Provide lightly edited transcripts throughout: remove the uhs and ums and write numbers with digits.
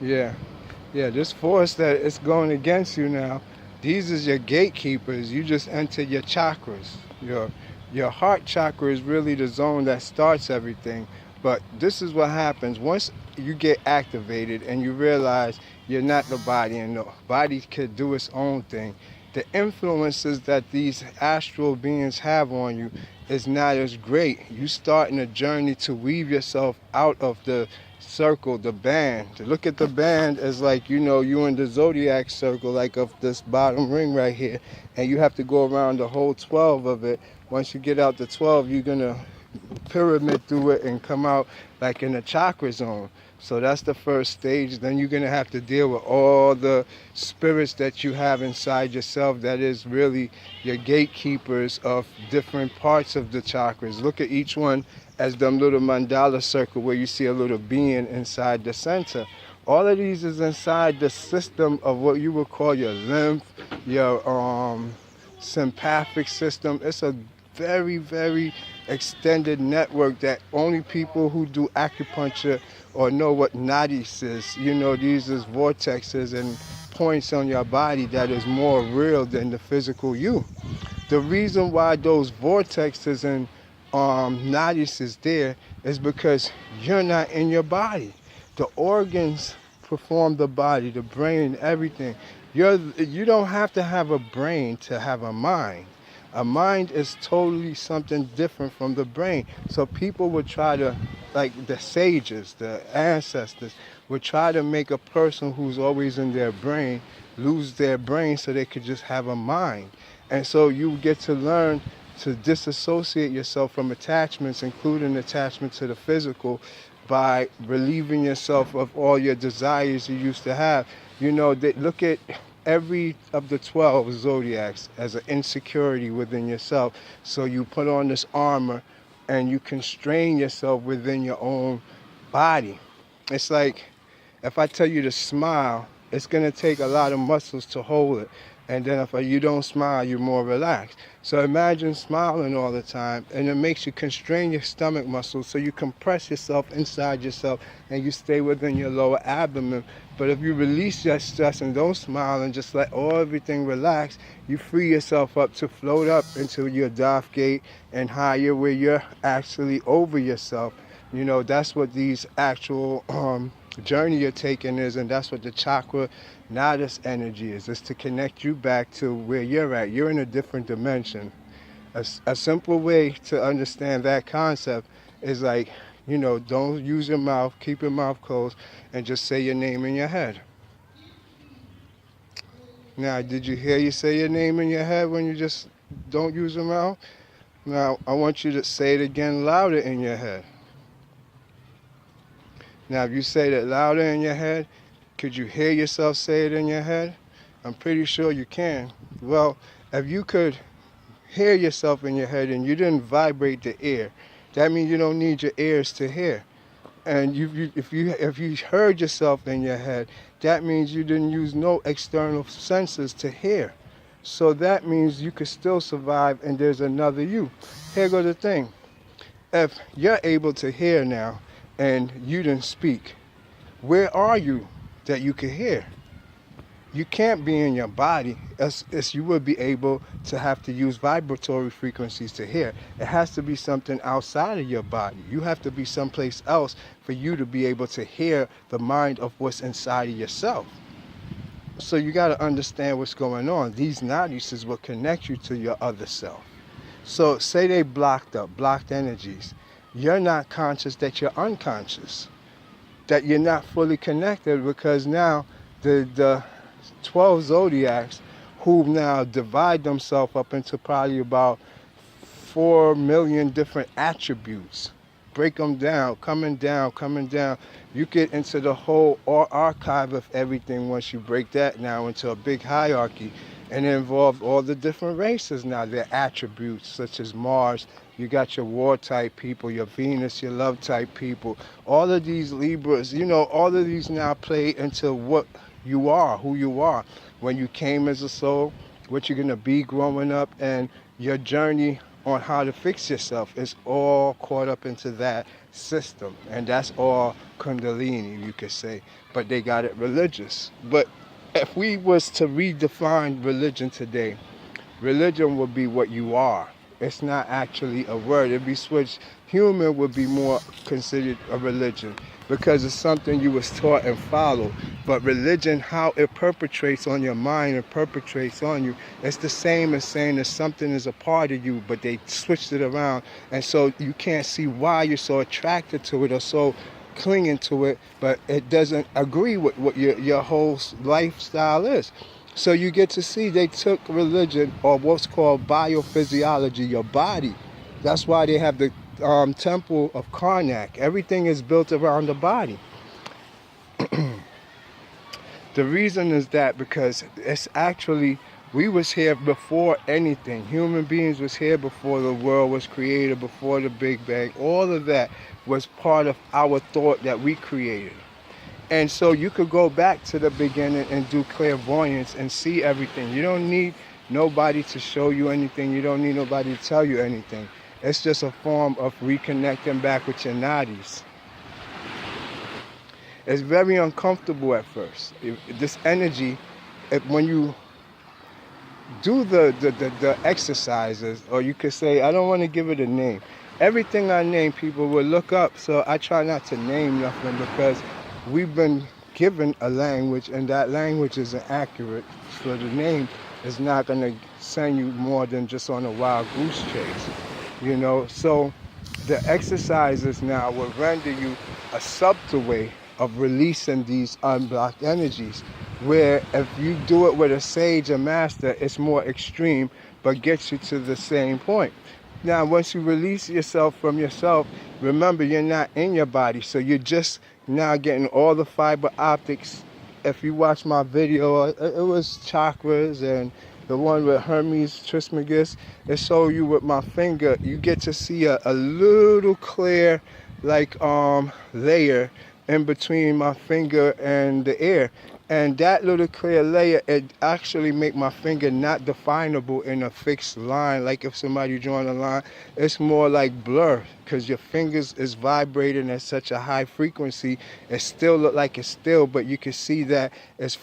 Yeah. Yeah, this force that is going against you now, these is your gatekeepers. You just enter your chakras. Your heart chakra is really the zone that starts everything. But this is what happens once you get activated and you realize you're not the body and the body could do its own thing. The influences that these astral beings have on you is not as great. You starting a journey to weave yourself out of the circle, the band. To look at the band as like, you in the zodiac circle, like of this bottom ring right here, and you have to go around the whole 12 of it. Once you get out the 12, you're gonna pyramid through it and come out like in a chakra zone. So that's the first stage. Then you're gonna have to deal with all the spirits that you have inside yourself that is really your gatekeepers of different parts of the chakras. Look at each one as them little mandala circle where you see a little being inside the center. All of these is inside the system of what you would call your lymph, your sympathetic system. It's a very, very extended network that only people who do acupuncture or know what nadis is, these is vortexes and points on your body that is more real than the physical you. The reason why those vortexes and nadis is there is because you're not in your body. The organs perform the body, the brain, everything. You don't have to have a brain to have a mind. A mind is totally something different from the brain. So people would try to, like the sages, the ancestors, would try to make a person who's always in their brain lose their brain so they could just have a mind. And so you get to learn to disassociate yourself from attachments, including attachment to the physical, by relieving yourself of all your desires you used to have. They look at every of the 12 zodiacs as an insecurity within yourself. So you put on this armor and you constrain yourself within your own body. It's like if I tell you to smile, it's going to take a lot of muscles to hold it. And then if you don't smile, you're more relaxed. So imagine smiling all the time, and it makes you constrain your stomach muscles, so you compress yourself inside yourself, and you stay within your lower abdomen. But if you release your stress and don't smile and just let everything relax, you free yourself up to float up into your Dharth gate and higher, where you're actually over yourself. That's what these actual journey you're taking is, and that's what the chakra nadis energy is. It's to connect you back to where you're at. You're in a different dimension. A simple way to understand that concept is like, don't use your mouth, keep your mouth closed, and just say your name in your head. Now, did you hear you say your name in your head when you just don't use your mouth? Now, I want you to say it again louder in your head. Now, if you say that louder in your head, could you hear yourself say it in your head? I'm pretty sure you can. Well, if you could hear yourself in your head and you didn't vibrate the ear, that means you don't need your ears to hear. And if you heard yourself in your head, that means you didn't use no external senses to hear. So that means you could still survive, and there's another you. Here goes the thing. If you're able to hear now and you didn't speak, where are you that you can hear? You can't be in your body, as you would be able to have to use vibratory frequencies to hear. It has to be something outside of your body. You have to be someplace else for you to be able to hear the mind of what's inside of yourself. So you got to understand what's going on. These nadis is what connect you to your other self. So say they blocked energies. You're not conscious that you're unconscious, that you're not fully connected, because now the 12 zodiacs, who now divide themselves up into probably about 4 million different attributes, break them down, coming down. You get into the whole archive of everything once you break that now into a big hierarchy. And it involves all the different races now, their attributes, such as Mars. You got your war type people, your Venus, your love type people. All of these Libras, all of these now play into what you are, who you are, when you came as a soul, what you're going to be growing up, and your journey on how to fix yourself is all caught up into that system, and that's all Kundalini, you could say. But they got it religious. But if we was to redefine religion today, religion would be what you are. It's not actually a word. It'd be switched. Human would be more considered a religion because it's something you was taught and followed. But religion, how it perpetrates on your mind and perpetrates on you, it's the same as saying that something is a part of you, but they switched it around. And so you can't see why you're so attracted to it or so clinging to it, but it doesn't agree with what your whole lifestyle is. So you get to see they took religion, or what's called biophysiology, your body. That's why they have the temple of Karnak. Everything is built around the body. The reason is that because it's actually, we was here before anything. Human beings was here before the world was created, before the Big Bang. All of that was part of our thought that we created. And so you could go back to the beginning and do clairvoyance and see everything. You don't need nobody to show you anything. You don't need nobody to tell you anything. It's just a form of reconnecting back with your nadis. It's very uncomfortable at first. This energy, when you do the exercises, or you could say, I don't want to give it a name. Everything I name, people will look up. So I try not to name nothing because we've been given a language, and that language isn't accurate. So the name is not going to send you more than just on a wild goose chase, you know. So the exercises now will render you a subtle way of releasing these unblocked energies, where if you do it with a sage or master, it's more extreme, but gets you to the same point. Now, once you release yourself from yourself, remember, you're not in your body, so you're just now getting all the fiber optics. If you watch my video, it was chakras, and the one with Hermes Trismegistus, it showed you with my finger, you get to see a little clear, like, layer in between my finger and the air. And that little clear layer, it actually make my finger not definable in a fixed line. Like if somebody drawing a line, it's more like blur, because your fingers is vibrating at such a high frequency. It still look like it's still, but you can see that it's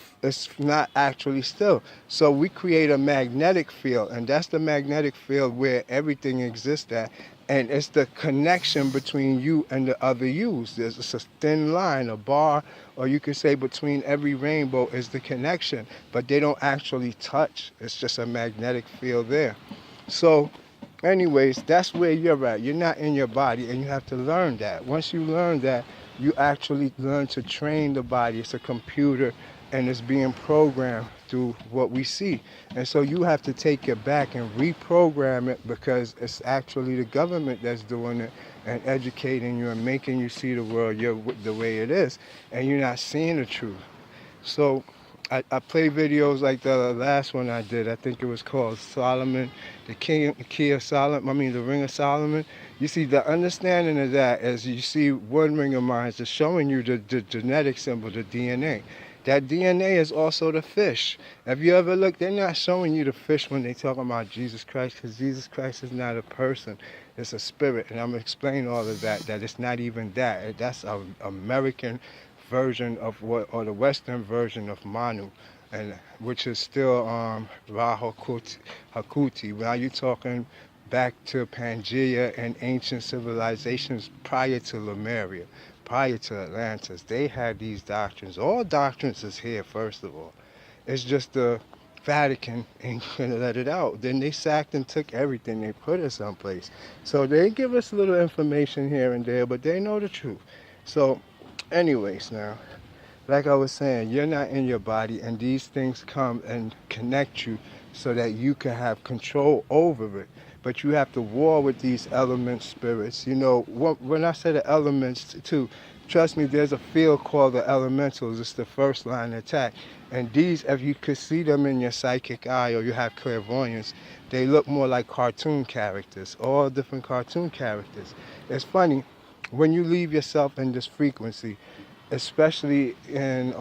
not actually still. So we create a magnetic field, and that's the magnetic field where everything exists at. And it's the connection between you and the other yous. There's a thin line, a bar, or you could say between every rainbow is the connection, but they don't actually touch. It's just a magnetic field there. So anyways, that's where you're at. You're not in your body, and you have to learn that. Once you learn that, you actually learn to train the body. It's a computer, and it's being programmed through what we see. And so you have to take it back and reprogram it, because it's actually the government that's doing it and educating you and making you see the world the way it is, and you're not seeing the truth. So I play videos like the last one I did. I think it was called Solomon, the Key of Solomon, the Ring of Solomon. You see, the understanding of that is, you see one ring of mine is showing you the genetic symbol, the DNA. That DNA is also the fish. Have you ever looked? They're not showing you the fish when they talk about Jesus Christ, because Jesus Christ is not a person. It's a spirit. And I'm going to explain all of that it's not even that. That's an American version of what, or the Western version of Manu, and which is still Ra Hakuti. Now you're talking back to Pangaea and ancient civilizations prior to Lemuria, prior to Atlantis. They had these doctrines. All doctrines is here, first of all. It's just the Vatican ain't gonna let it out. Then they sacked and took everything. They put it someplace. So they give us a little information here and there, but they know the truth. So anyways, now, like I was saying, you're not in your body, and these things come and connect you so that you can have control over it. But you have to war with these element spirits. You know, when I say the elements too, trust me, there's a field called the elementals. It's the first line attack. And these, if you could see them in your psychic eye, or you have clairvoyance, they look more like cartoon characters, all different cartoon characters. It's funny, when you leave yourself in this frequency, especially in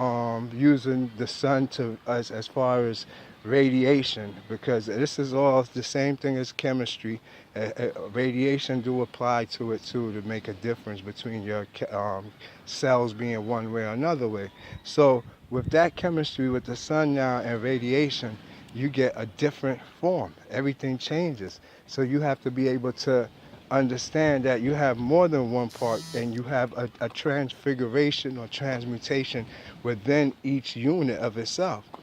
using the sun to as far as radiation, because this is all the same thing as chemistry. Radiation do apply to it too, to make a difference between your cells being one way or another way. So with that chemistry, with the sun now and radiation, you get a different form. Everything changes. So you have to be able to understand that you have more than one part, and you have a transfiguration or transmutation within each unit of itself.